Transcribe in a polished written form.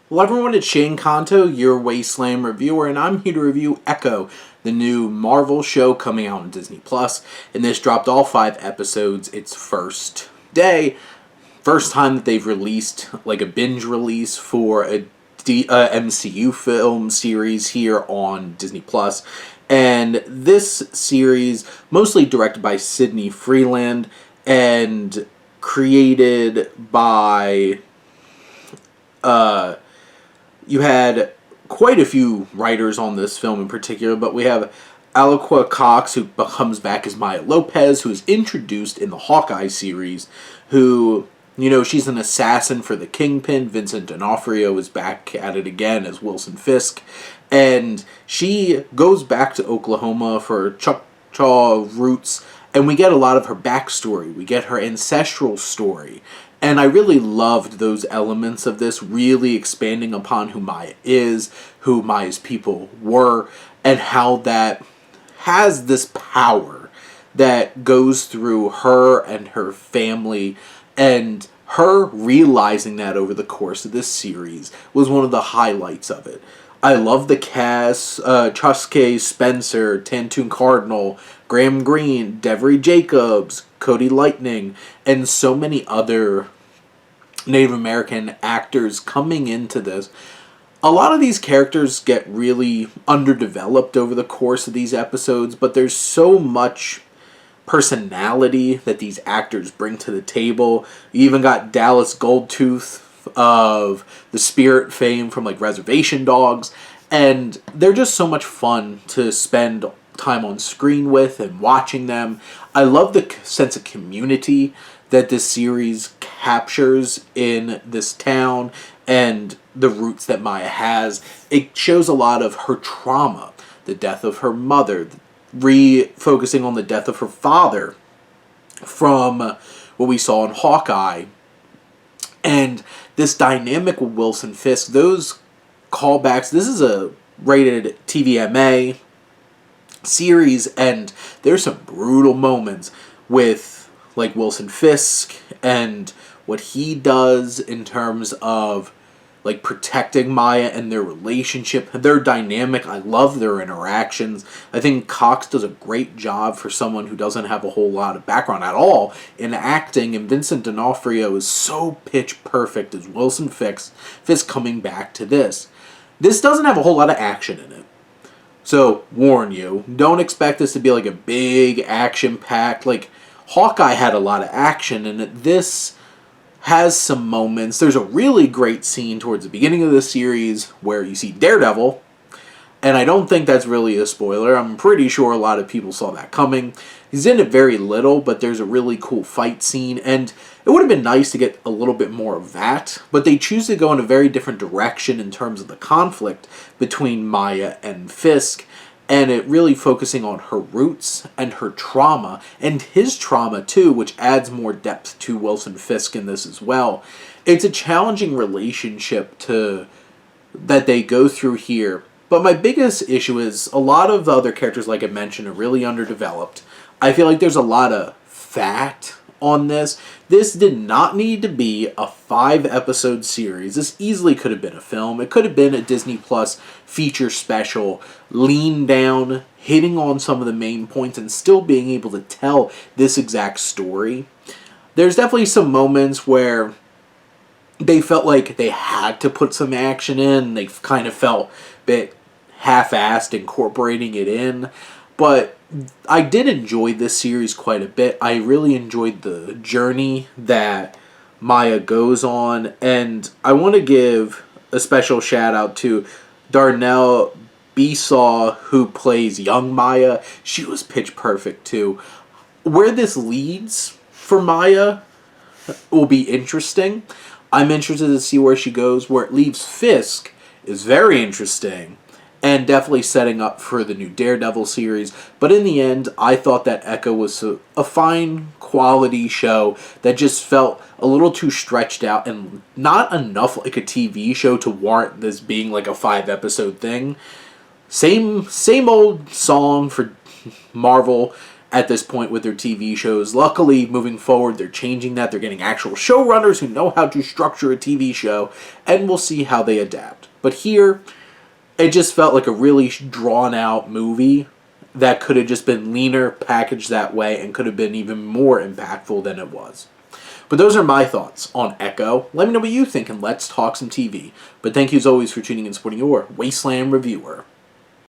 Hello everyone, it's Shane Kanto, your Wasteland reviewer, and I'm here to review Echo, the new Marvel show coming out on Disney+. And this dropped all 5 episodes its first day. First time that they've released, like a binge release for a MCU film series here on Disney+. And this series, mostly directed by Sydney Freeland, and created by... you had quite a few writers on this film in particular, but we have Aliqua Cox, who comes back as Maya Lopez, who is introduced in the Hawkeye series, who, you know, she's an assassin for the Kingpin. Vincent D'Onofrio is back at it again as Wilson Fisk, and she goes back to Oklahoma for Choctaw roots, and we get a lot of her backstory. We get her ancestral story. And I really loved those elements of this, really expanding upon who Maya is, who Maya's people were, and how that has this power that goes through her and her family, and her realizing that over the course of this series was one of the highlights of it. I love the cast, Chuske Spencer, Tantoon Cardinal, Graham Greene, Devery Jacobs, Cody Lightning, and so many other Native American actors coming into this. A lot of these characters get really underdeveloped over the course of these episodes, but there's so much personality that these actors bring to the table. You even got Dallas Goldtooth of the Spirit fame from like Reservation Dogs, and they're just so much fun to spend time on screen with and watching them. I love the sense of community that this series captures in this town and the roots that Maya has. It shows a lot of her trauma, the death of her mother, refocusing on the death of her father from what we saw in Hawkeye, and this dynamic with Wilson Fisk, those callbacks. This is a rated TVMA series, and there's some brutal moments with like Wilson Fisk and what he does in terms of like protecting Maya and their relationship, their dynamic. I love their interactions. I think Cox does a great job for someone who doesn't have a whole lot of background at all in acting, and Vincent D'Onofrio is so pitch perfect as Wilson Fisk coming back to this. This doesn't have a whole lot of action in it. So, warn you, don't expect this to be like a big action-packed, like Hawkeye had a lot of action, and this has some moments. There's a really great scene towards the beginning of the series where you see Daredevil, and I don't think that's really a spoiler. I'm pretty sure a lot of people saw that coming. He's in it very little, but there's a really cool fight scene, and it would have been nice to get a little bit more of that, but they choose to go in a very different direction in terms of the conflict between Maya and Fisk, and it really focusing on her roots and her trauma, and his trauma too, which adds more depth to Wilson Fisk in this as well. It's a challenging relationship that they go through here, but my biggest issue is a lot of the other characters, like I mentioned, are really underdeveloped. I feel like there's a lot of fat on this. This did not need to be a 5-episode series. This easily could have been a film. It could have been a Disney Plus feature special, lean down, hitting on some of the main points, and still being able to tell this exact story. There's definitely some moments where they felt like they had to put some action in. They kind of felt a bit half-assed incorporating it in, but I did enjoy this series quite a bit. I really enjoyed the journey that Maya goes on, and I want to give a special shout out to Darnell Besaw, who plays young Maya. She was pitch perfect too. Where this leads for Maya will be interesting. I'm interested to see where she goes. Where it leaves Fisk is very interesting, and definitely setting up for the new Daredevil series. But in the end, I thought that Echo was a fine quality show that just felt a little too stretched out and not enough like a TV show to warrant this being like a 5-episode thing. Same old song for Marvel, at this point with their TV shows. Luckily, moving forward, they're changing that. They're getting actual showrunners who know how to structure a TV show, and we'll see how they adapt. But here, it just felt like a really drawn-out movie that could have just been leaner, packaged that way, and could have been even more impactful than it was. But those are my thoughts on Echo. Let me know what you think, and let's talk some TV. But thank you as always for tuning in and supporting your Wasteland reviewer.